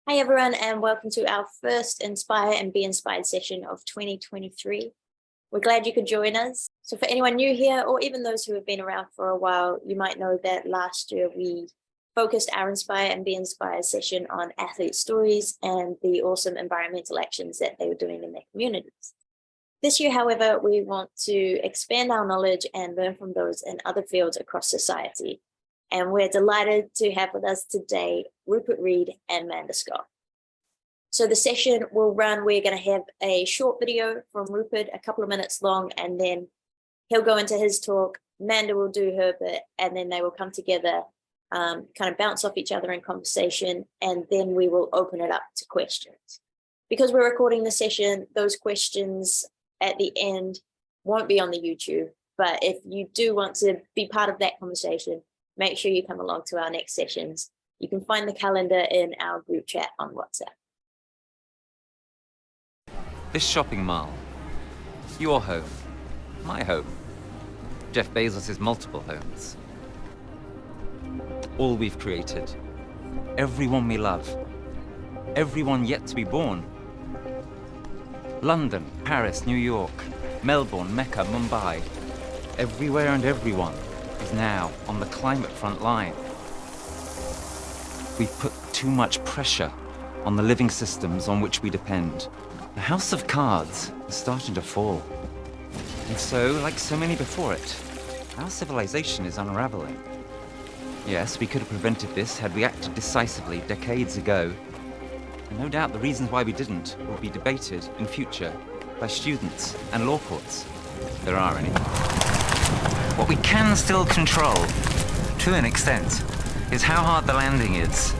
Hi everyone, and welcome to our first Inspire and Be Inspired session of 2023. We're glad you could join us. So for anyone new here, or even those who have been around for a while, you might know that last year we focused our Inspire and Be Inspired session on athlete stories and the awesome environmental actions that they were doing in their communities. This year, however, we want to expand our knowledge and learn from those in other fields across society. And we're delighted to have with us today Rupert Read and Manda Scott. So the session will run, we're going to have a short video from Rupert, a couple of minutes long, and then he'll go into his talk, Manda will do her bit, and then they will come together, kind of bounce off each other in conversation, and then we will open it up to questions. Because we're recording the session, those questions at the end won't be on the YouTube, but if you do want to be part of that conversation, make sure you come along to our next sessions. You can find the calendar in our group chat on WhatsApp. This shopping mall, your home, my home, Jeff Bezos' multiple homes. All we've created, everyone we love, everyone yet to be born. London, Paris, New York, Melbourne, Mecca, Mumbai, everywhere and everyone is now on the climate front line. We've put too much pressure on the living systems on which we depend. The house of cards is starting to fall. And so, like so many before it, our civilization is unraveling. Yes, we could have prevented this had we acted decisively decades ago. And no doubt the reasons why we didn't will be debated in future by students and law courts, if there are any. What we can still control, to an extent, is how hard the landing is.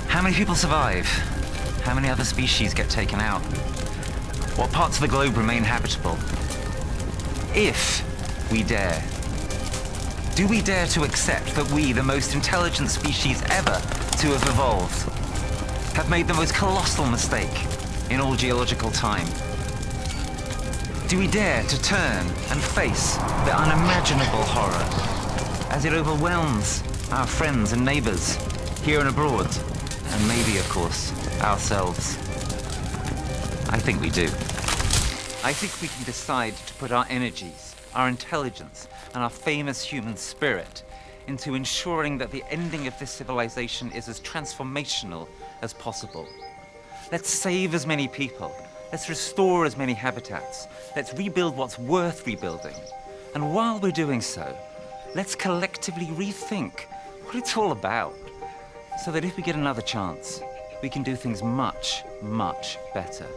How many people survive? How many other species get taken out? What parts of the globe remain habitable? If we dare, do we dare to accept that we, the most intelligent species ever to have evolved, have made the most colossal mistake in all geological time? Do we dare to turn and face the unimaginable horror as it overwhelms our friends and neighbors here and abroad, and maybe, of course, ourselves? I think we do. I think we can decide to put our energies, our intelligence, and our famous human spirit into ensuring that the ending of this civilization is as transformational as possible. Let's save as many people. Let's restore as many habitats. Let's rebuild what's worth rebuilding. And while we're doing so, let's collectively rethink what it's all about, so that if we get another chance, we can do things much, much better.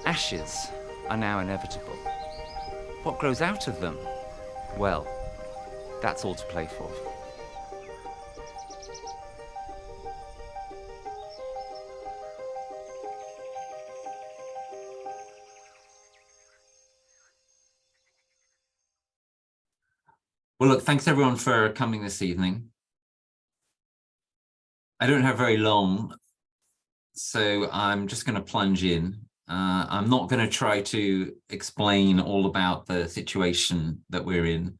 Ashes are now inevitable. What grows out of them? Well, that's all to play for. Well, look, thanks everyone for coming this evening. I don't have very long, so I'm just going to plunge in. I'm not going to try to explain all about the situation that we're in.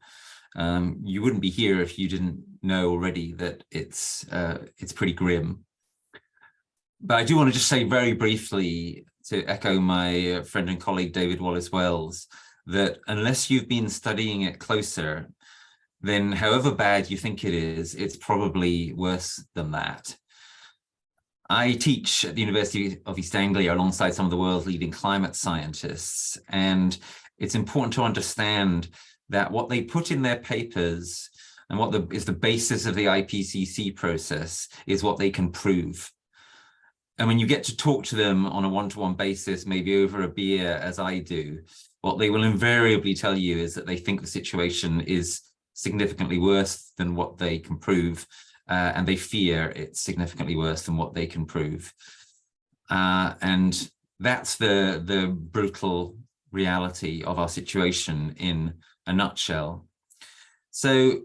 You wouldn't be here if you didn't know already that it's pretty grim. But I do want to just say very briefly, to echo my friend and colleague David Wallace-Wells, that unless you've been studying it closer, then however bad you think it is, it's probably worse than that. I teach at the University of East Anglia alongside some of the world's leading climate scientists, and it's important to understand that what they put in their papers and what is the basis of the IPCC process is what they can prove. And when you get to talk to them on a one-to-one basis, maybe over a beer, as I do, what they will invariably tell you is that they think the situation is significantly worse than what they can prove, and they fear it's significantly worse than what they can prove. And that's the brutal reality of our situation in a nutshell. So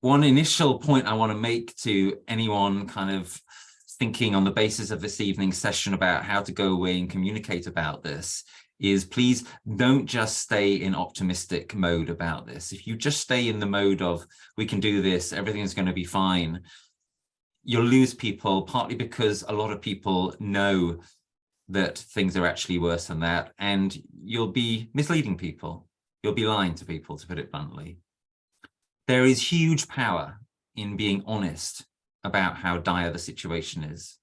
one initial point I want to make to anyone kind of thinking on the basis of this evening's session about how to go away and communicate about this is, please don't just stay in optimistic mode about this. If you just stay in the mode of, we can do this, everything's going to be fine, you'll lose people, partly because a lot of people know that things are actually worse than that, and you'll be misleading people. You'll be lying to people, to put it bluntly. There is huge power in being honest about how dire the situation is.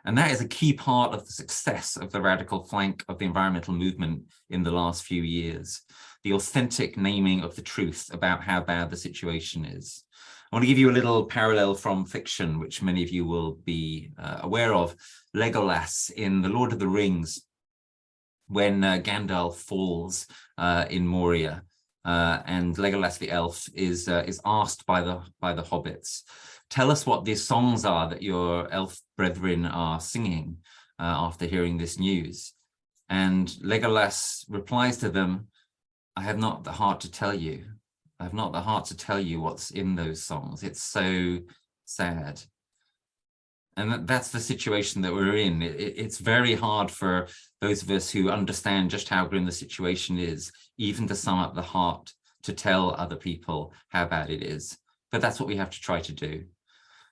And that is a key part of the success of the radical flank of the environmental movement in the last few years, the authentic naming of the truth about how bad the situation is. I want to give you a little parallel from fiction, which many of you will be aware of. Legolas in The Lord of the Rings, when Gandalf falls in Moria, and Legolas the elf is asked by the hobbits, tell us what these songs are that your elf brethren are singing after hearing this news. And Legolas replies to them, I have not the heart to tell you. I have not the heart to tell you what's in those songs. It's so sad. And that's the situation that we're in. It's very hard for those of us who understand just how grim the situation is, even to sum up the heart to tell other people how bad it is. But that's what we have to try to do.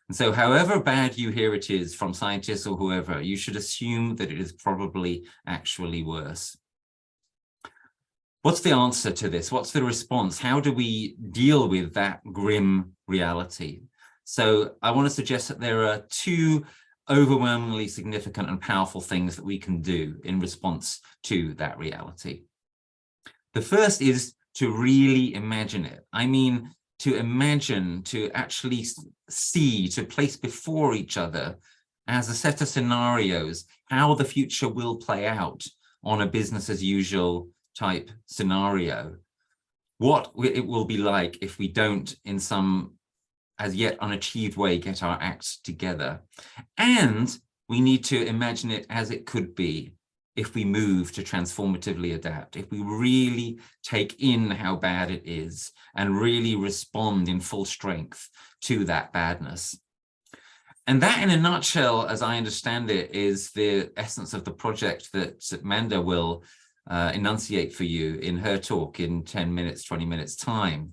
And so however bad you hear it is from scientists or whoever, you should assume that it is probably actually worse. What's the answer to this? What's the response? How do we deal with that grim reality? So I want to suggest that there are two overwhelmingly significant and powerful things that we can do in response to that reality. The first is to really imagine it. I mean, to imagine, to actually see, to place before each other as a set of scenarios, how the future will play out on a business as usual type scenario. What it will be like if we don't, in some as yet unachieved way, get our acts together. And we need to imagine it as it could be if we move to transformatively adapt, if we really take in how bad it is and really respond in full strength to that badness. And that, in a nutshell, as I understand it, is the essence of the project that Manda will enunciate for you in her talk in 10 minutes, 20 minutes time.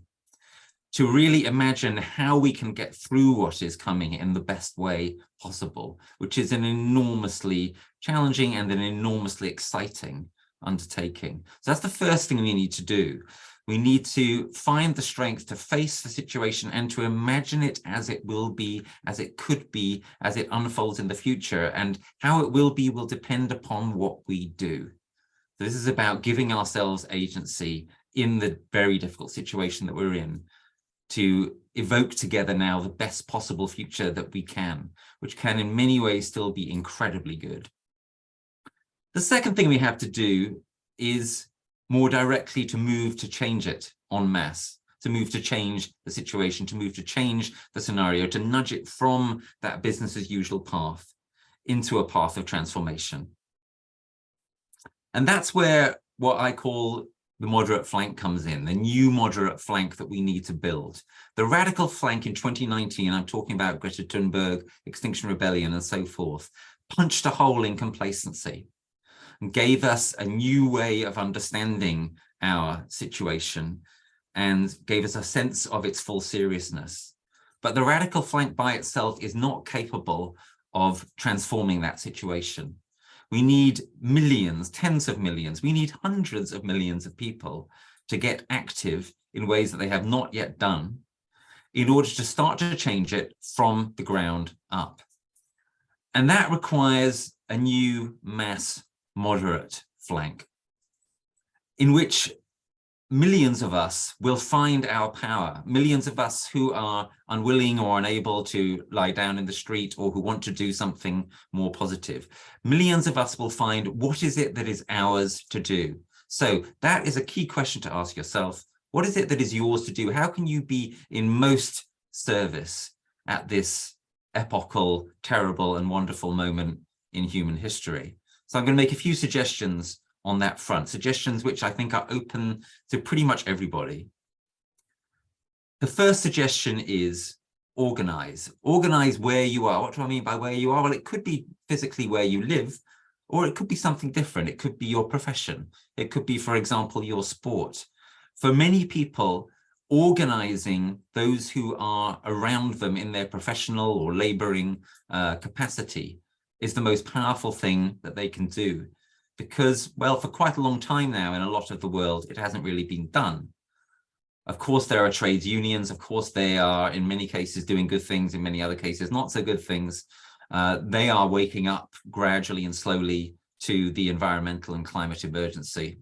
To really imagine how we can get through what is coming in the best way possible, which is an enormously challenging and an enormously exciting undertaking. So that's the first thing we need to do. We need to find the strength to face the situation and to imagine it as it will be, as it could be, as it unfolds in the future. And how it will be will depend upon what we do. So this is about giving ourselves agency in the very difficult situation that we're in, to evoke together now the best possible future that we can, which can in many ways still be incredibly good. The second thing we have to do is more directly to move to change it en masse, to move to change the situation, to move to change the scenario, to nudge it from that business as usual path into a path of transformation. And that's where what I call the moderate flank comes in, the new moderate flank that we need to build. The radical flank in 2019, I'm talking about Greta Thunberg, Extinction Rebellion, and so forth, punched a hole in complacency and gave us a new way of understanding our situation and gave us a sense of its full seriousness. But the radical flank by itself is not capable of transforming that situation. We need millions, tens of millions, we need hundreds of millions of people to get active in ways that they have not yet done in order to start to change it from the ground up. And that requires a new mass moderate flank in which millions of us will find our power, millions of us who are unwilling or unable to lie down in the street or who want to do something more positive. Millions of us will find what is it that is ours to do. So that is a key question to ask yourself. What is it that is yours to do? How can you be in most service at this epochal, terrible, and wonderful moment in human history? So I'm going to make a few suggestions on that front, suggestions which I think are open to pretty much everybody. The first suggestion is organize. Organize where you are. What do I mean by where you are? Well, it could be physically where you live, or it could be something different. It could be your profession. It could be, for example, your sport. For many people, organizing those who are around them in their professional or laboring capacity is the most powerful thing that they can do. Because, well, for quite a long time now in a lot of the world, it hasn't really been done. Of course, there are trades unions. Of course, they are in many cases doing good things, in many other cases not so good things. They are waking up gradually and slowly to the environmental and climate emergency.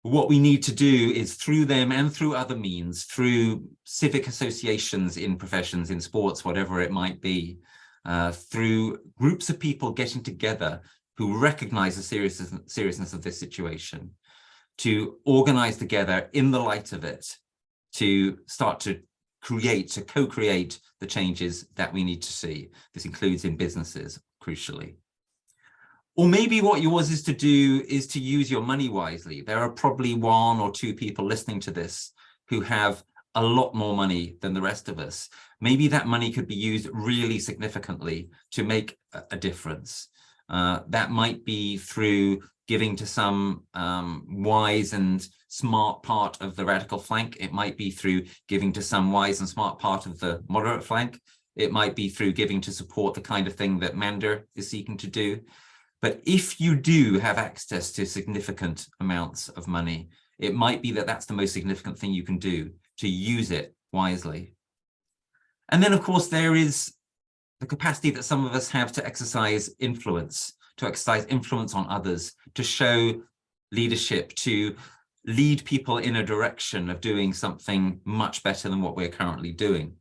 What we need to do is, through them and through other means, through civic associations in professions, in sports, whatever it might be, through groups of people getting together who recognize the seriousness of this situation, to organize together in the light of it, to start to co-create the changes that we need to see. This includes in businesses, crucially. Or maybe what yours is to do is to use your money wisely. There are probably 1 or 2 people listening to this who have a lot more money than the rest of us. Maybe that money could be used really significantly to make a difference. That might be through giving to some wise and smart part of the radical flank. It might be through giving to some wise and smart part of the moderate flank. It might be through giving to support the kind of thing that Manda is seeking to do. But if you do have access to significant amounts of money, it might be that that's the most significant thing you can do, to use it wisely. And then, of course, there is the capacity that some of us have to exercise influence on others, to show leadership, to lead people in a direction of doing something much better than what we're currently doing.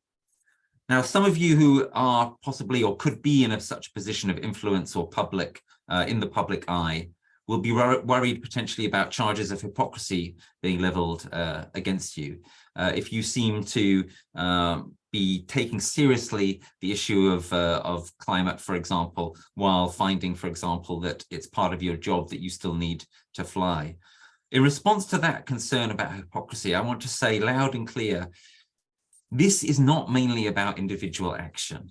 Now, some of you who are possibly or could be in such a position of influence or in the public eye will be worried potentially about charges of hypocrisy being leveled against you. If you seem to be taking seriously the issue of climate, for example, while finding, for example, that it's part of your job that you still need to fly. In response to that concern about hypocrisy, I want to say loud and clear, this is not mainly about individual action.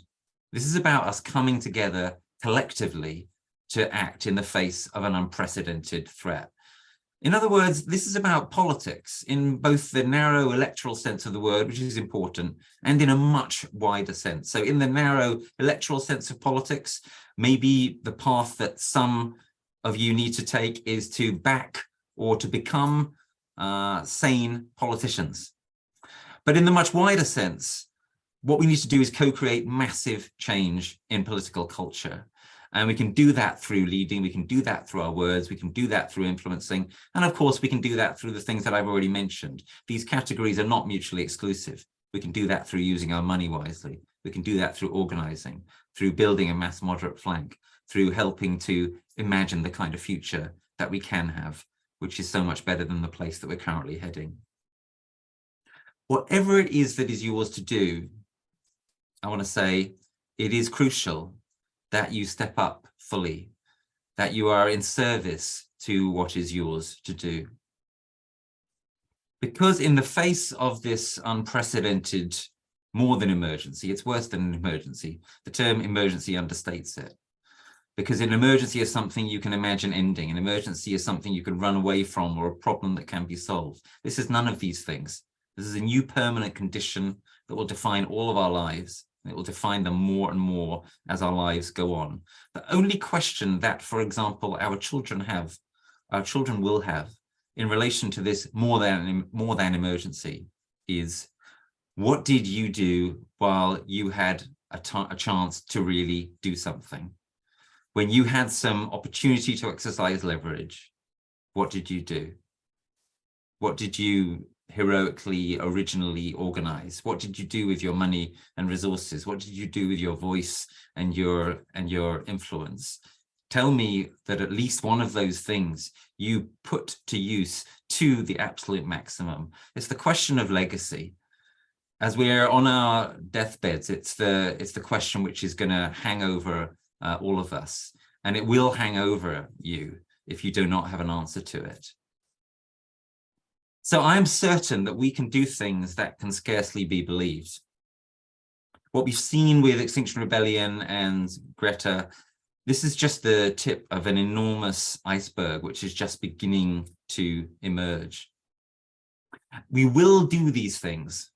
This is about us coming together collectively to act in the face of an unprecedented threat. In other words, this is about politics in both the narrow electoral sense of the word, which is important, and in a much wider sense. So in the narrow electoral sense of politics, maybe the path that some of you need to take is to back or to become sane politicians. But in the much wider sense, what we need to do is co-create massive change in political culture. And we can do that through leading, we can do that through our words, we can do that through influencing, and of course we can do that through the things that I've already mentioned. These categories are not mutually exclusive. We can do that through using our money wisely. We can do that through organizing, through building a mass moderate flank, through helping to imagine the kind of future that we can have, which is so much better than the place that we're currently heading. Whatever it is that is yours to do, I want to say it is crucial that you step up fully, that you are in service to what is yours to do. Because in the face of this unprecedented, more than emergency, it's worse than an emergency. The term emergency understates it. Because an emergency is something you can imagine ending. An emergency is something you can run away from, or a problem that can be solved. This is none of these things. This is a new permanent condition that will define all of our lives. It will define them more and more as our lives go on. The only question that, for example, our children will have in relation to this more than emergency is, what did you do while you had a chance to really do something? When you had some opportunity to exercise leverage, what did you do? What did you heroically originally organize? What did you do with your money and resources? What did you do with your voice and your influence? Tell me that at least one of those things you put to use to the absolute maximum. It's the question of legacy. As we're on our deathbeds, it's the question which is going to hang over all of us, and it will hang over you if you do not have an answer to it. So I am certain that we can do things that can scarcely be believed. What we've seen with Extinction Rebellion and Greta, this is just the tip of an enormous iceberg which is just beginning to emerge. We will do these things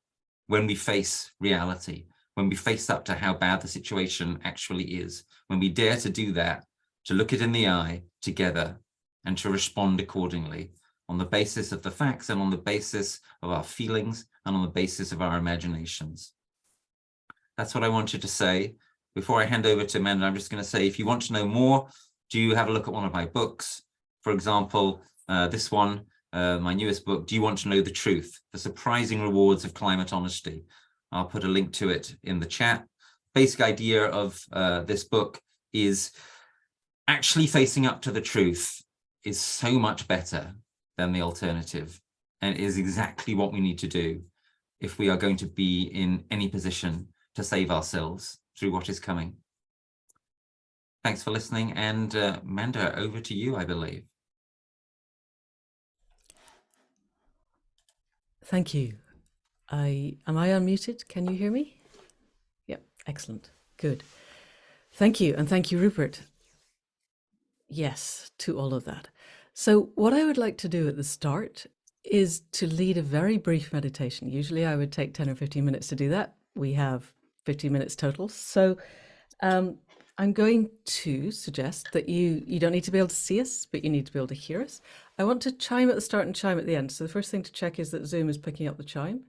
when we face reality, when we face up to how bad the situation actually is, when we dare to do that, to look it in the eye together and to respond accordingly on the basis of the facts and on the basis of our feelings and on the basis of our imaginations. That's what I wanted to say. Before I hand over to Amanda, I'm just going to say, if you want to know more, do have a look at one of my books. For example, this one, my newest book, Do You Want to Know the Truth? The Surprising Rewards of Climate Honesty. I'll put a link to it in the chat. Basic idea of this book is actually facing up to the truth is so much better than the alternative, and is exactly what we need to do if we are going to be in any position to save ourselves through what is coming. Thanks for listening, and Manda, over to you, I believe. Thank you. Am I unmuted? Can you hear me? Yep, excellent. Good. Thank you, and thank you, Rupert. Yes, to all of that. So what I would like to do at the start is to lead a very brief meditation. Usually I would take 10 or 15 minutes to do that. We have 15 minutes total. So I'm going to suggest that you don't need to be able to see us, but you need to be able to hear us. I want to chime at the start and chime at the end. So the first thing to check is that Zoom is picking up the chime.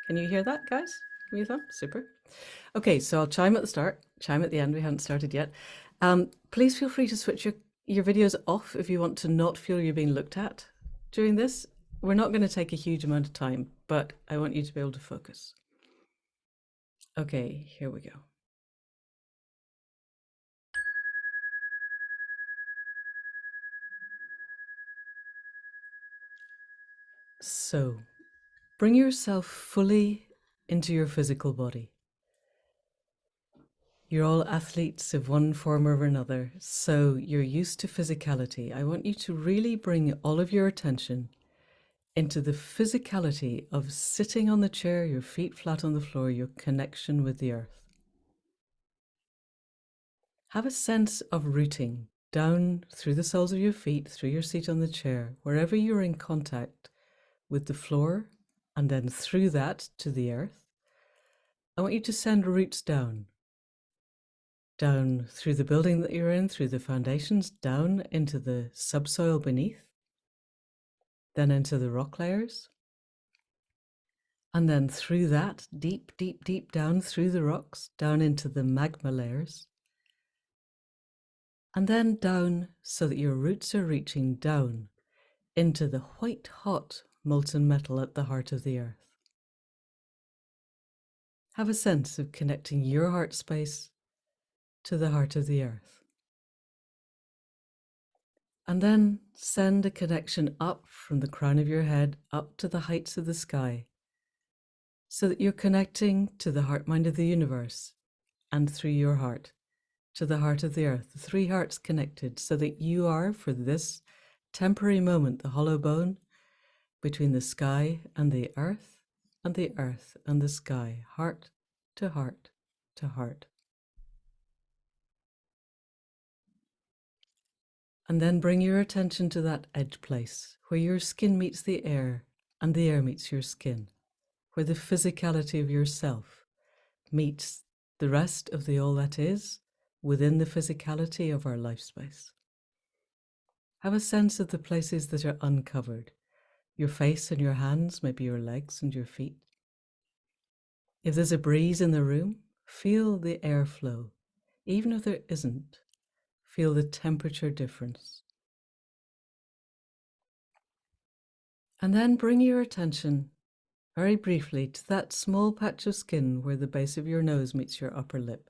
Can you hear that, guys? Give me a thumb. Super. Okay, so I'll chime at the start, chime at the end. We haven't started yet. Please feel free to switch your videos off if you want to not feel you're being looked at during this. We're not going to take a huge amount of time, but I want you to be able to focus. Okay, here we go. So, bring yourself fully into your physical body. You're all athletes of one form or another, so you're used to physicality. I want you to really bring all of your attention into the physicality of sitting on the chair, your feet flat on the floor, your connection with the earth. Have a sense of rooting down through the soles of your feet, through your seat on the chair, wherever you're in contact with the floor, and then through that to the earth. I want you to send roots down through the building that you're in, through the foundations, down into the subsoil beneath, then into the rock layers, and then through that, deep, deep, deep down through the rocks, down into the magma layers, and then down so that your roots are reaching down into the white hot molten metal at the heart of the earth. Have a sense of connecting your heart space to the heart of the earth. And then send a connection up from the crown of your head up to the heights of the sky, so that you're connecting to the heart mind of the universe and through your heart to the heart of the earth, the three hearts connected, so that you are, for this temporary moment, the hollow bone between the sky and the earth and the earth and the sky, heart to heart to heart. And then bring your attention to that edge place where your skin meets the air and the air meets your skin, where the physicality of yourself meets the rest of the all that is within the physicality of our life space. Have a sense of the places that are uncovered, your face and your hands, maybe your legs and your feet. If there's a breeze in the room, feel the airflow. Even if there isn't, feel the temperature difference. And then bring your attention very briefly to that small patch of skin where the base of your nose meets your upper lip,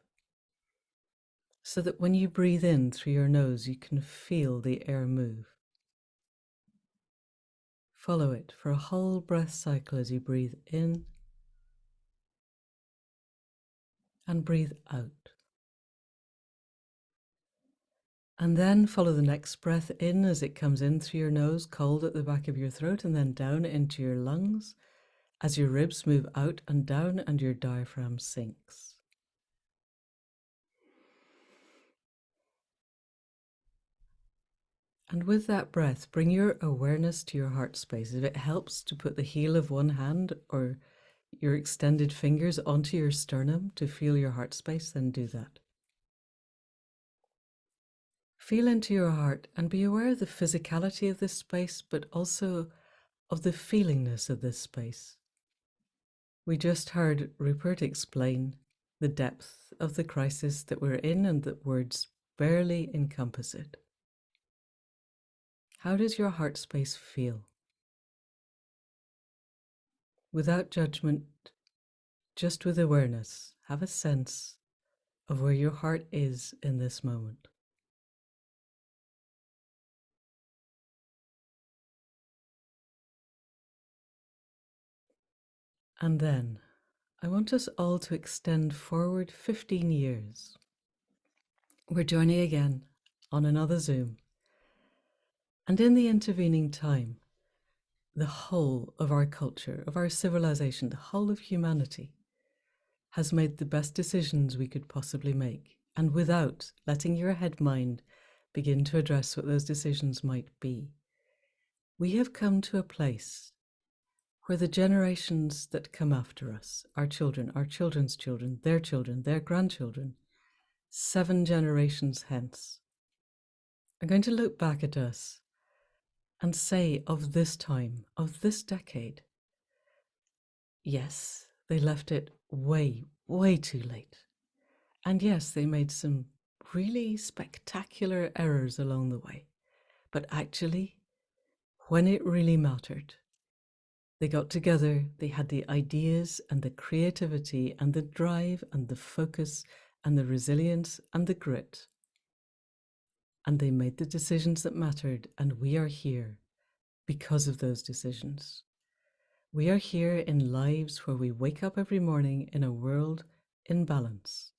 so that when you breathe in through your nose, you can feel the air move. Follow it for a whole breath cycle as you breathe in and breathe out. And then follow the next breath in as it comes in through your nose, cold at the back of your throat, and then down into your lungs as your ribs move out and down and your diaphragm sinks. And with that breath, bring your awareness to your heart space. If it helps to put the heel of one hand or your extended fingers onto your sternum to feel your heart space, then do that. Feel into your heart and be aware of the physicality of this space, but also of the feelingness of this space. We just heard Rupert explain the depth of the crisis that we're in and that words barely encompass it. How does your heart space feel? Without judgment, just with awareness, have a sense of where your heart is in this moment. And then I want us all to extend forward 15 years. We're joining again on another Zoom. And in the intervening time, the whole of our culture, of our civilization, the whole of humanity has made the best decisions we could possibly make. And without letting your head mind begin to address what those decisions might be, we have come to a place where the generations that come after us, our children, our children's children, their grandchildren, 7 generations hence, are going to look back at us and say of this time, of this decade, yes, they left it way, way too late. And yes, they made some really spectacular errors along the way. But actually, when it really mattered, they got together, they had the ideas and the creativity and the drive and the focus and the resilience and the grit. And they made the decisions that mattered, and we are here because of those decisions. We are here in lives where we wake up every morning in a world in balance.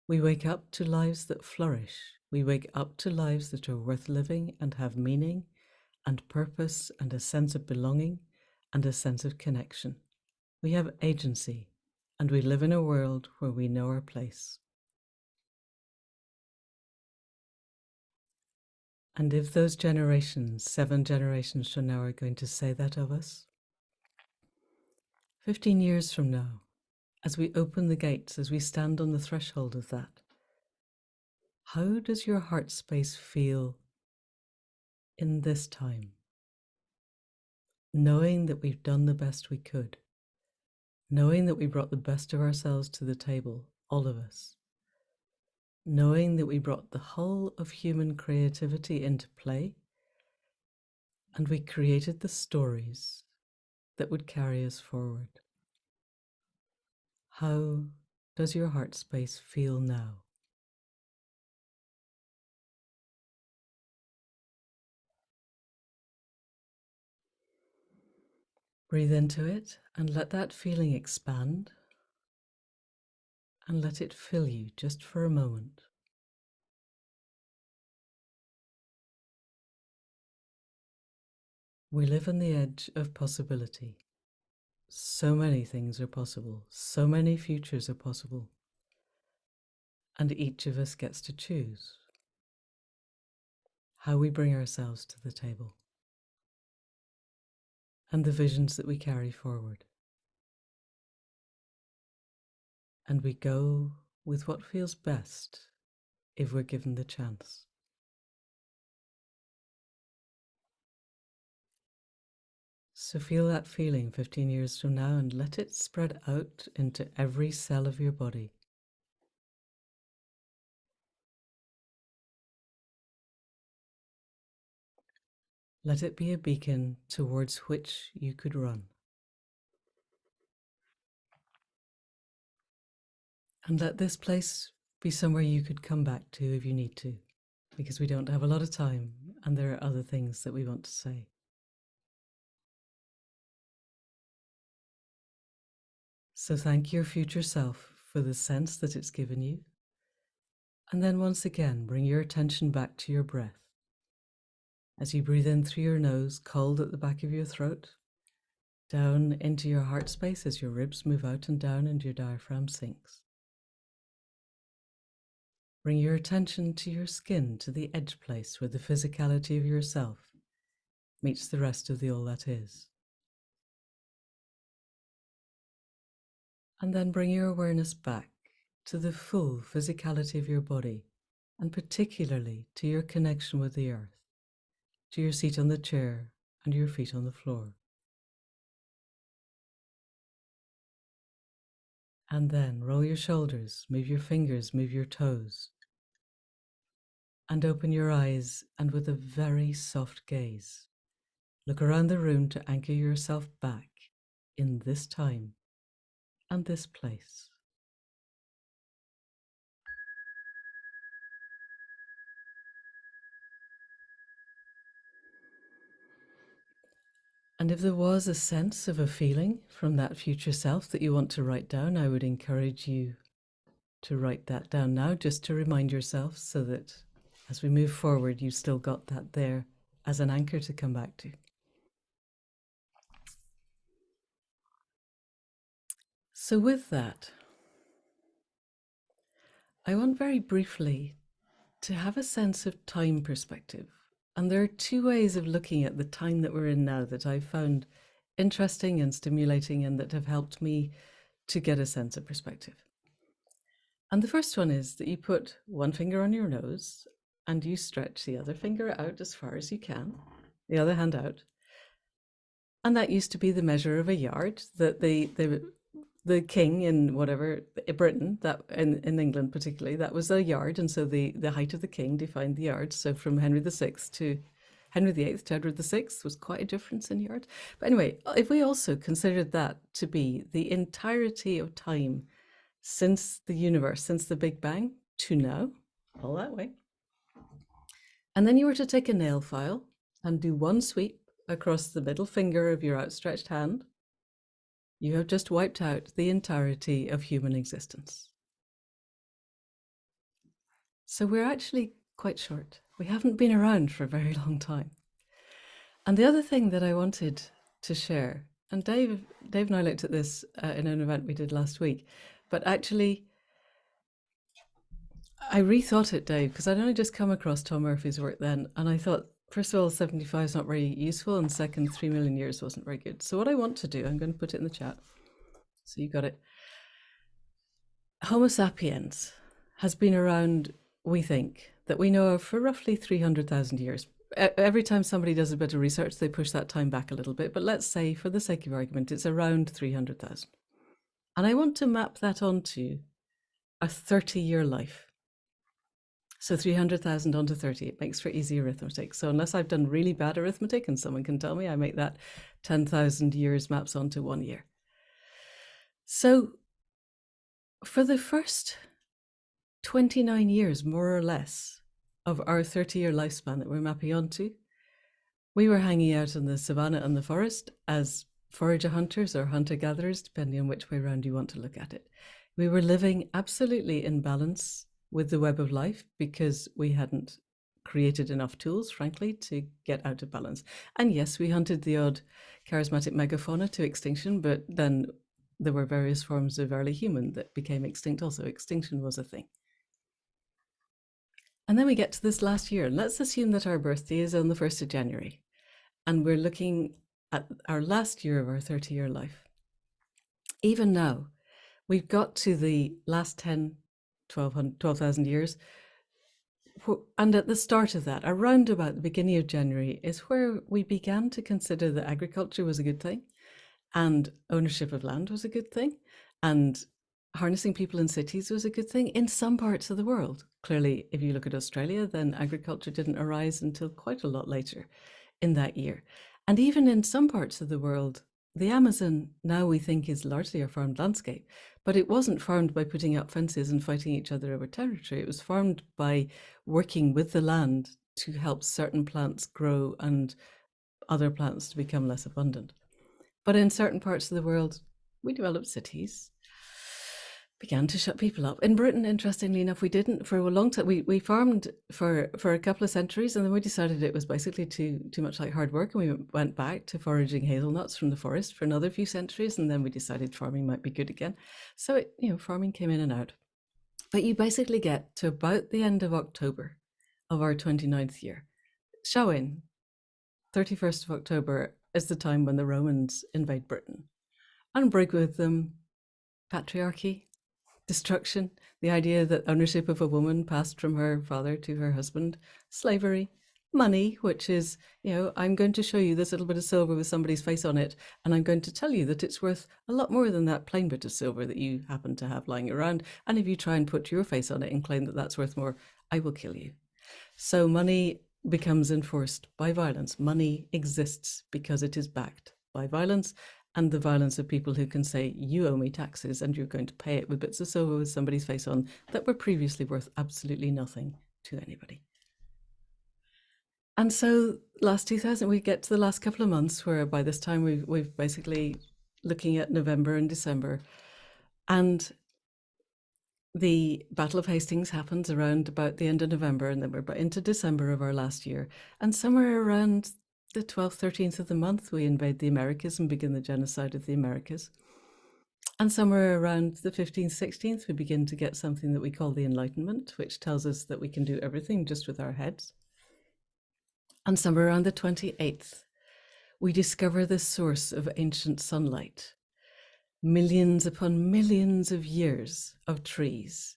We wake up to lives that flourish. We wake up to lives that are worth living and have meaning and purpose and a sense of belonging and a sense of connection. We have agency, and we live in a world where we know our place. And if those generations, 7 generations from now, are going to say that of us, 15 years from now, as we open the gates, as we stand on the threshold of that, how does your heart space feel in this time? Knowing that we've done the best we could, knowing that we brought the best of ourselves to the table, all of us, knowing that we brought the whole of human creativity into play, and we created the stories that would carry us forward. How does your heart space feel now? Breathe into it and let that feeling expand, and let it fill you just for a moment. We live on the edge of possibility. So many things are possible, so many futures are possible, and each of us gets to choose how we bring ourselves to the table and the visions that we carry forward. And we go with what feels best if we're given the chance. So feel that feeling 15 years from now and let it spread out into every cell of your body. Let it be a beacon towards which you could run. And let this place be somewhere you could come back to if you need to, because we don't have a lot of time and there are other things that we want to say. So thank your future self for the sense that it's given you. And then once again, bring your attention back to your breath. As you breathe in through your nose, cold at the back of your throat, down into your heart space as your ribs move out and down and your diaphragm sinks. Bring your attention to your skin, to the edge place where the physicality of yourself meets the rest of the all that is. And then bring your awareness back to the full physicality of your body, and particularly to your connection with the earth, to your seat on the chair and your feet on the floor. And then roll your shoulders, move your fingers, move your toes, and open your eyes, and with a very soft gaze, look around the room to anchor yourself back in this time and this place. And if there was a sense of a feeling from that future self that you want to write down, I would encourage you to write that down now, just to remind yourself, so that as we move forward, you still got that there as an anchor to come back to. So with that, I want very briefly to have a sense of time perspective. And there are two ways of looking at the time that we're in now that I've found interesting and stimulating, and that have helped me to get a sense of perspective. And the first one is that you put one finger on your nose and you stretch the other finger out as far as you can, the other hand out. And that used to be the measure of a yard, that the king in whatever, Britain, that in England particularly, that was a yard. And so the height of the king defined the yard. So from Henry VI to Henry VIII to Edward VI was quite a difference in yards. But anyway, if we also considered that to be the entirety of time since the universe, since the Big Bang to now, all that way. And then you were to take a nail file and do one sweep across the middle finger of your outstretched hand, you have just wiped out the entirety of human existence. So we're actually quite short. We haven't been around for a very long time. And the other thing that I wanted to share, and Dave and I looked at this in an event we did last week, but actually I rethought it, Dave, because I'd only just come across Tom Murphy's work then, and I thought, first of all, 75 is not very useful, and second, 3 million years wasn't very good. So what I want to do, I'm going to put it in the chat, so you got it. Homo sapiens has been around, we think, that we know of for roughly 300,000 years. Every time somebody does a bit of research, they push that time back a little bit, but let's say, for the sake of argument, it's around 300,000. And I want to map that onto a 30-year life. So 300,000 onto 30, it makes for easy arithmetic. So unless I've done really bad arithmetic, and someone can tell me, I make that 10,000 years maps onto 1 year. So for the first 29 years, more or less, of our 30-year lifespan that we're mapping onto, we were hanging out in the savannah and the forest as forager hunters or hunter-gatherers, depending on which way around you want to look at it. We were living absolutely in balance with the web of life because we hadn't created enough tools, frankly, to get out of balance. And yes, we hunted the odd charismatic megafauna to extinction, but then there were various forms of early human that became extinct also. Extinction was a thing. And then we get to this last year, and let's assume that our birthday is on the 1st of January, and we're looking at our last year of our 30-year life. Even now, we've got to the last 12,000 years, and at the start of that, around about the beginning of January, is where we began to consider that agriculture was a good thing, and ownership of land was a good thing, and harnessing people in cities was a good thing in some parts of the world. Clearly, if you look at Australia, then agriculture didn't arise until quite a lot later in that year. And even in some parts of the world, the Amazon now we think is largely a farmed landscape, but it wasn't farmed by putting up fences and fighting each other over territory. It was farmed by working with the land to help certain plants grow and other plants to become less abundant. But in certain parts of the world, we developed cities, began to shut people up. In Britain, interestingly enough, we didn't for a long time. We farmed for a couple of centuries, and then we decided it was basically too much like hard work, and we went back to foraging hazelnuts from the forest for another few centuries, and then we decided farming might be good again. So farming came in and out. But you basically get to about the end of October of our 29th year. Samhain, 31st of October, is the time when the Romans invade Britain and bring with them patriarchy, destruction, the idea that ownership of a woman passed from her father to her husband, slavery, money, which is, I'm going to show you this little bit of silver with somebody's face on it, and I'm going to tell you that it's worth a lot more than that plain bit of silver that you happen to have lying around. And if you try and put your face on it and claim that that's worth more, I will kill you. So money becomes enforced by violence. Money exists because it is backed by violence, and the violence of people who can say, you owe me taxes and you're going to pay it with bits of silver with somebody's face on that were previously worth absolutely nothing to anybody. And so last 2000, we get to the last couple of months where by this time we've basically looking at November and December, and the Battle of Hastings happens around about the end of November, and then we're into December of our last year. And somewhere around the 12th, 13th of the month, we invade the Americas and begin the genocide of the Americas. And somewhere around the 15th, 16th, we begin to get something that we call the Enlightenment, which tells us that we can do everything just with our heads. And somewhere around the 28th, we discover the source of ancient sunlight. Millions upon millions of years of trees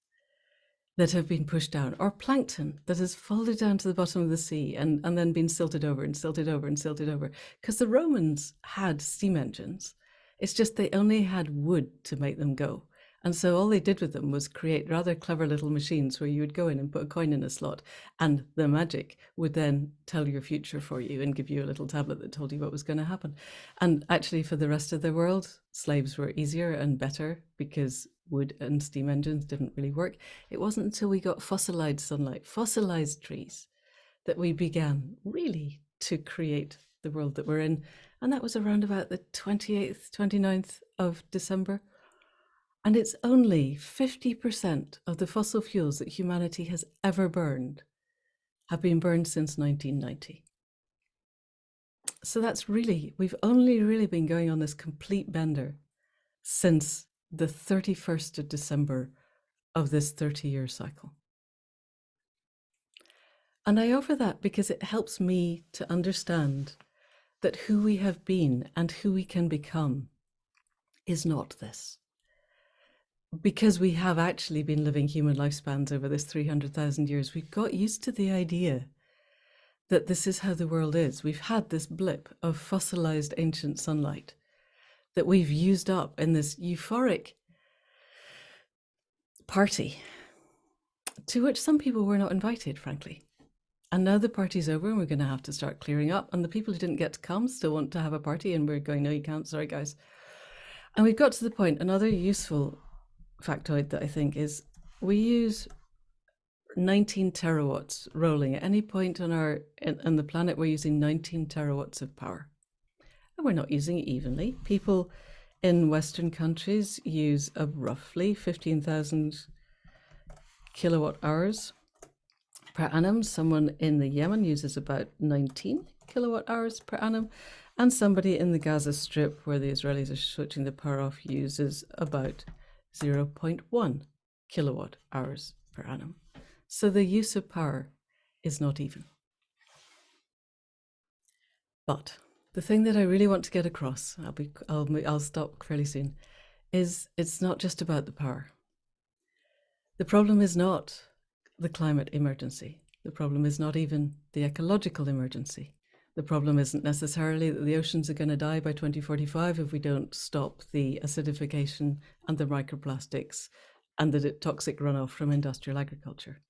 that have been pushed down, or plankton that has folded down to the bottom of the sea and then been silted over and silted over and silted over. Because the Romans had steam engines. It's just they only had wood to make them go. And so all they did with them was create rather clever little machines where you would go in and put a coin in a slot, and the magic would then tell your future for you and give you a little tablet that told you what was going to happen. And actually for the rest of the world, slaves were easier and better because wood and steam engines didn't really work. It wasn't until we got fossilized sunlight, fossilized trees, that we began really to create the world that we're in. And that was around about the 28th, 29th of December. And it's only 50% of the fossil fuels that humanity has ever burned have been burned since 1990. So that's really, we've only really been going on this complete bender since the 31st of December of this 30-year cycle. And I offer that because it helps me to understand that who we have been and who we can become is not this. Because we have actually been living human lifespans over this 300,000 years, we've got used to the idea that this is how the world is. We've had this blip of fossilized ancient sunlight that we've used up in this euphoric party to which some people were not invited, frankly. And now the party's over and we're going to have to start clearing up. And the people who didn't get to come still want to have a party, and we're going, no, you can't, sorry guys. And we've got to the point, another useful factoid that I think is we use 19 terawatts rolling. At any point on the planet, we're using 19 terawatts of power. And we're not using it evenly. People in Western countries use roughly 15,000 kilowatt hours per annum. Someone in the Yemen uses about 19 kilowatt hours per annum. And somebody in the Gaza Strip, where the Israelis are switching the power off, uses about 0.1 kilowatt hours per annum. So the use of power is not even. But the thing that I really want to get across, I'll stop fairly soon, is it's not just about the power. The problem is not the climate emergency. The problem is not even the ecological emergency. The problem isn't necessarily that the oceans are going to die by 2045 if we don't stop the acidification and the microplastics and the toxic runoff from industrial agriculture.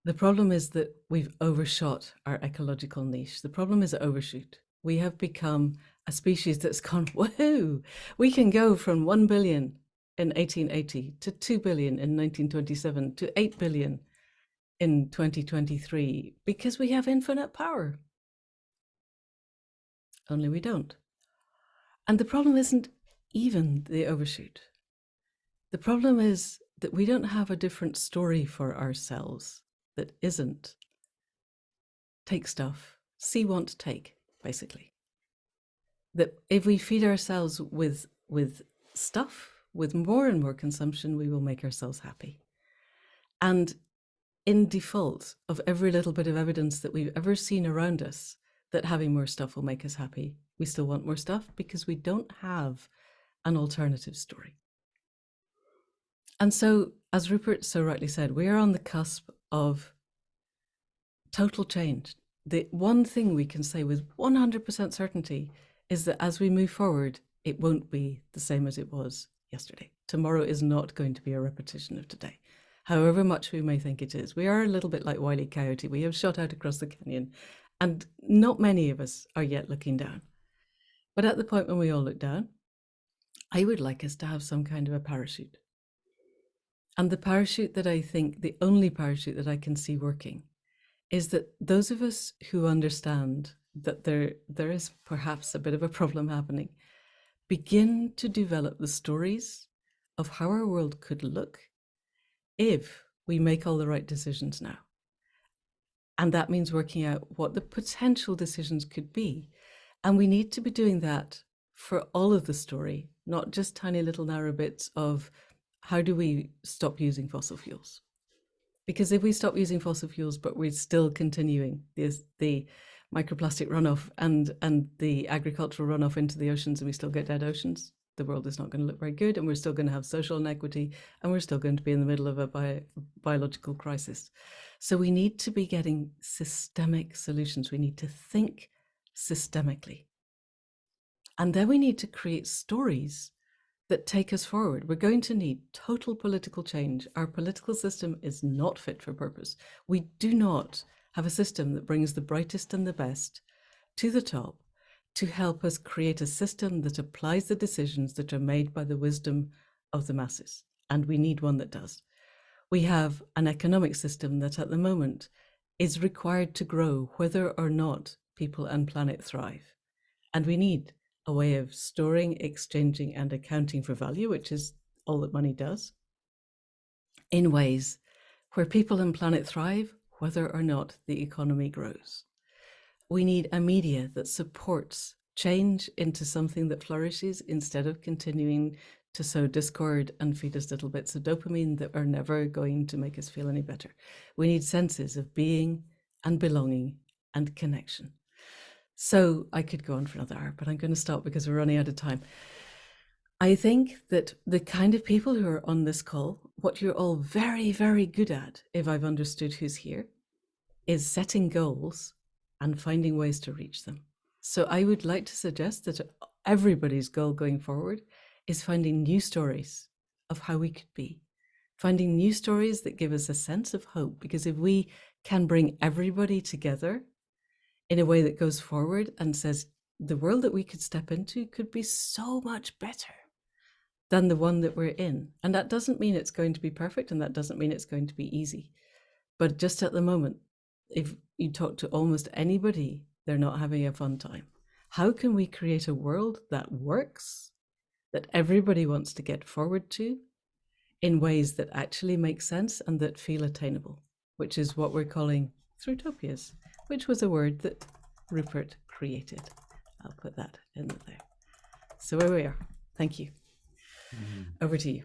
The problem is that we've overshot our ecological niche. The problem is overshoot. We have become a species that's gone, woohoo! We can go from 1 billion in 1880 to 2 billion in 1927 to 8 billion in 2023 because we have infinite power. Only we don't. And the problem isn't even the overshoot. The problem is that we don't have a different story for ourselves that isn't take stuff, see, want, take, basically. That if we feed ourselves with stuff, with more and more consumption, we will make ourselves happy. And in default of every little bit of evidence that we've ever seen around us that having more stuff will make us happy, we still want more stuff because we don't have an alternative story. And so, as Rupert so rightly said, we are on the cusp of total change. The one thing we can say with 100% certainty is that as we move forward, it won't be the same as it was yesterday. Tomorrow is not going to be a repetition of today, however much we may think it is. We are a little bit like Wile E. Coyote. We have shot out across the canyon, and not many of us are yet looking down. But at the point when we all look down, I would like us to have some kind of a parachute. And the parachute that I think, the only parachute that I can see working, is that those of us who understand that there is perhaps a bit of a problem happening, begin to develop the stories of how our world could look if we make all the right decisions now. And that means working out what the potential decisions could be. And we need to be doing that for all of the story, not just tiny little narrow bits of how do we stop using fossil fuels? Because if we stop using fossil fuels, but we're still continuing the microplastic runoff and the agricultural runoff into the oceans, and we still get dead oceans, the world is not going to look very good, and we're still going to have social inequity, and we're still going to be in the middle of a biological crisis. So we need to be getting systemic solutions. We need to think systemically. And then we need to create stories that take us forward. We're going to need total political change. Our political system is not fit for purpose. We do not have a system that brings the brightest and the best to the top to help us create a system that applies the decisions that are made by the wisdom of the masses. And we need one that does. We have an economic system that at the moment is required to grow whether or not people and planet thrive. And we need a way of storing, exchanging, and accounting for value, which is all that money does, in ways where people and planet thrive, whether or not the economy grows. We need a media that supports change into something that flourishes instead of continuing to sow discord and feed us little bits of dopamine that are never going to make us feel any better. We need senses of being and belonging and connection. So I could go on for another hour, but I'm going to stop because we're running out of time. I think that the kind of people who are on this call, what you're all very, very good at, if I've understood who's here, is setting goals and finding ways to reach them. So I would like to suggest that everybody's goal going forward is finding new stories of how we could be, finding new stories that give us a sense of hope, because if we can bring everybody together in a way that goes forward and says the world that we could step into could be so much better than the one that we're in. And that doesn't mean it's going to be perfect, and that doesn't mean it's going to be easy. But just at the moment, if you talk to almost anybody, they're not having a fun time. How can we create a world that works, that everybody wants to get forward to in ways that actually make sense and that feel attainable, which is what we're calling Throughtopias, which was a word that Rupert created. I'll put that in there. So where we are. Thank you. Over to you.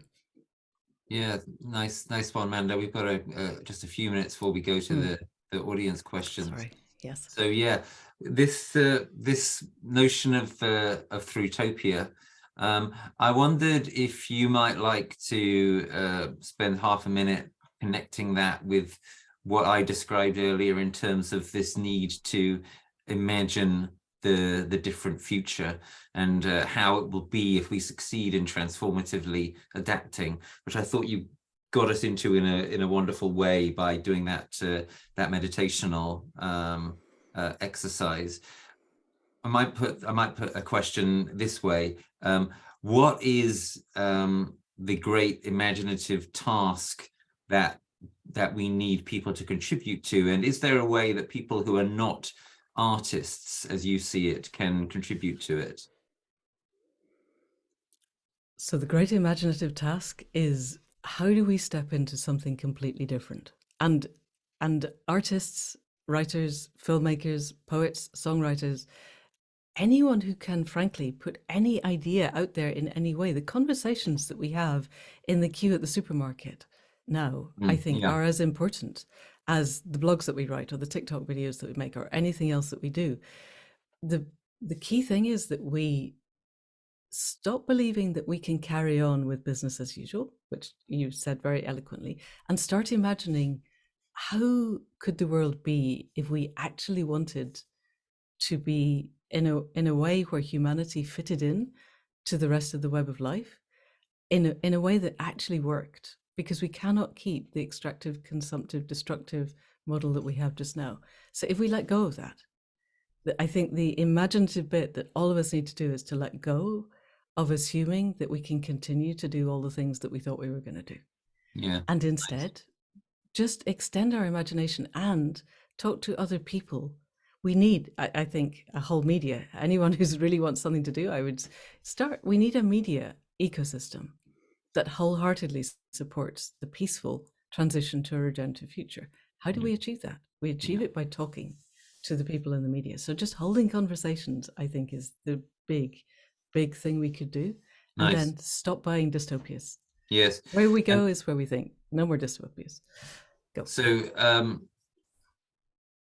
Yeah, nice one, Manda. We've got just a few minutes before we go to the audience questions. Sorry. Yes. So yeah, this notion of Throughutopia, I wondered if you might like to spend half a minute connecting that with what I described earlier in terms of this need to imagine the different future and how it will be if we succeed in transformatively adapting, which I thought you got us into in a wonderful way by doing that meditational exercise. I might put a question this way: what is the great imaginative task that we need people to contribute to, and is there a way that people who are not artists, as you see it, can contribute to it? So the great imaginative task is, how do we step into something completely different? And artists, writers, filmmakers, poets, songwriters, anyone who can frankly put any idea out there in any way. The conversations that we have in the queue at the supermarket now, I think, yeah. are as important as the blogs that we write or the TikTok videos that we make or anything else that we do. The key thing is that we stop believing that we can carry on with business as usual, which you said very eloquently, and start imagining how could the world be if we actually wanted to be in a way where humanity fitted in to the rest of the web of life in a way that actually worked, because we cannot keep the extractive, consumptive, destructive model that we have just now. So if we let go of that, I think the imaginative bit that all of us need to do is to let go of assuming that we can continue to do all the things that we thought we were going to do. Yeah. And instead, just extend our imagination and talk to other people. We need, I think, a whole media. Anyone who really wants something to do, I would start. We need a media ecosystem that wholeheartedly supports the peaceful transition to a regenerative future. How do we achieve that? We achieve it by talking to the people in the media. So just holding conversations, I think, is the big thing we could do. And then stop buying dystopias. Yes. Where we go is where we think. No more dystopias. Go. So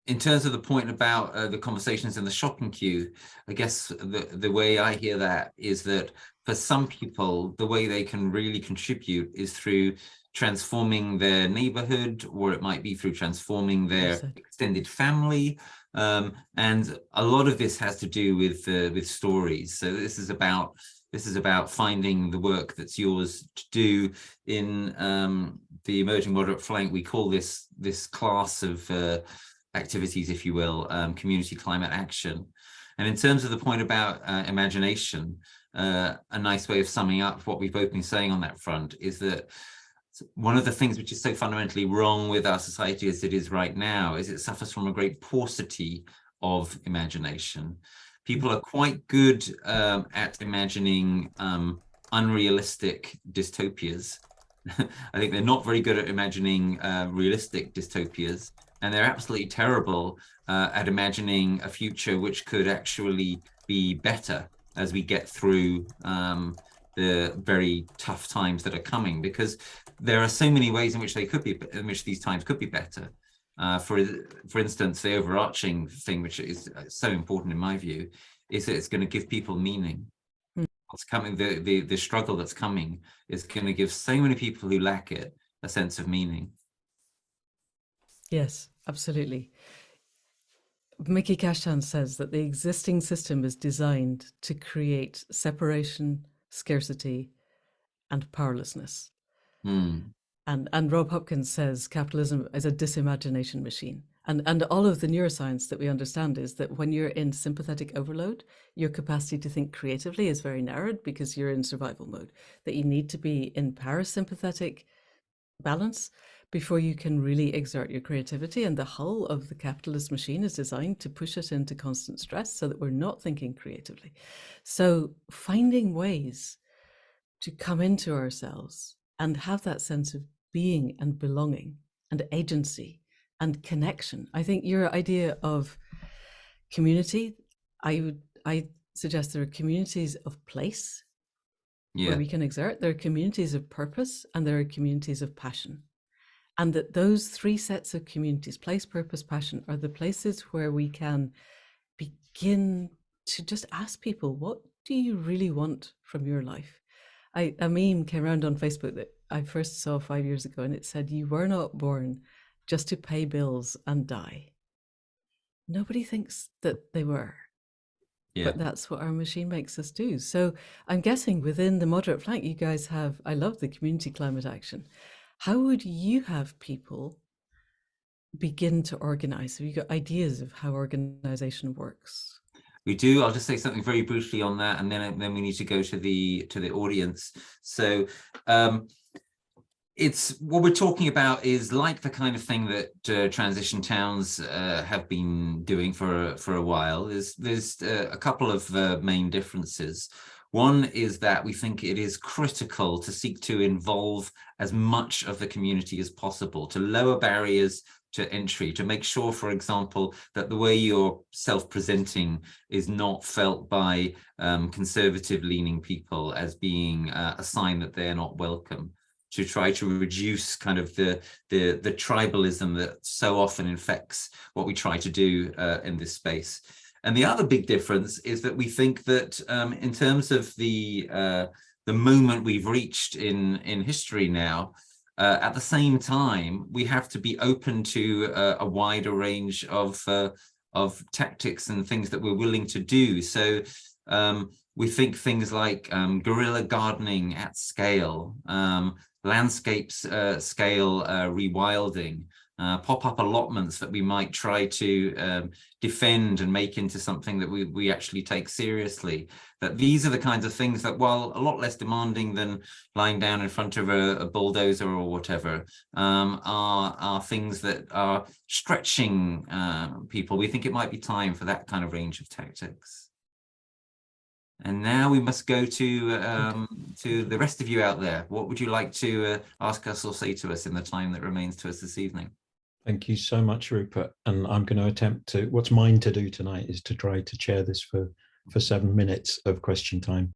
in terms of the point about the conversations in the shopping queue, I guess the way I hear that is that for some people, the way they can really contribute is through transforming their neighborhood, or it might be through transforming their extended family. And a lot of this has to do with stories. So this is about finding the work that's yours to do. In the emerging moderate flank, we call this class of activities, if you will, community climate action. And in terms of the point about imagination, a nice way of summing up what we've both been saying on that front is that one of the things which is so fundamentally wrong with our society as it is right now is it suffers from a great paucity of imagination. People are quite good at imagining unrealistic dystopias. I think they're not very good at imagining realistic dystopias, and they're absolutely terrible at imagining a future which could actually be better as we get through the very tough times that are coming, because there are so many ways in which these times could be better. For instance, the overarching thing, which is so important in my view, is that it's going to give people meaning. What's coming, the struggle that's coming is going to give so many people who lack it a sense of meaning. Yes, absolutely. Mickey Kashtan says that the existing system is designed to create separation, scarcity, and powerlessness. And Rob Hopkins says capitalism is a disimagination machine. And all of the neuroscience that we understand is that when you're in sympathetic overload, your capacity to think creatively is very narrowed because you're in survival mode, that you need to be in parasympathetic balance before you can really exert your creativity. And the whole of the capitalist machine is designed to push us into constant stress so that we're not thinking creatively. So finding ways to come into ourselves and have that sense of being and belonging and agency and connection. I think your idea of community, I suggest there are communities of place where we can exert, there are communities of purpose, and there are communities of passion. And that those three sets of communities, place, purpose, passion, are the places where we can begin to just ask people, what do you really want from your life? A meme came around on Facebook that I first saw 5 years ago, and it said, you were not born just to pay bills and die. Nobody thinks that they were. But that's what our machine makes us do. So I'm guessing within the moderate flank, you guys have, I love the community climate action. How would you have people begin to organize? Have you got ideas of how organization works? We do. I'll just say something very briefly on that, and then we need to go to the audience. So it's what we're talking about is like the kind of thing that transition towns have been doing for a while. There's a couple of main differences. One is that we think it is critical to seek to involve as much of the community as possible, to lower barriers to entry, to make sure, for example, that the way you're self-presenting is not felt by conservative-leaning people as being a sign that they're not welcome, to try to reduce kind of the tribalism that so often infects what we try to do in this space. And the other big difference is that we think that in terms of the moment we've reached in history now, at the same time, we have to be open to a wider range of tactics and things that we're willing to do. So we think things like guerrilla gardening at scale, landscapes scale rewilding, pop-up allotments that we might try to defend and make into something that we actually take seriously. That these are the kinds of things that, while a lot less demanding than lying down in front of a bulldozer or whatever, are things that are stretching people. We think it might be time for that kind of range of tactics. And now we must go to the rest of you out there. What would you like to ask us or say to us in the time that remains to us this evening? Thank you so much, Rupert. And I'm going to attempt to, what's mine to do tonight is to try to chair this for 7 minutes of question time.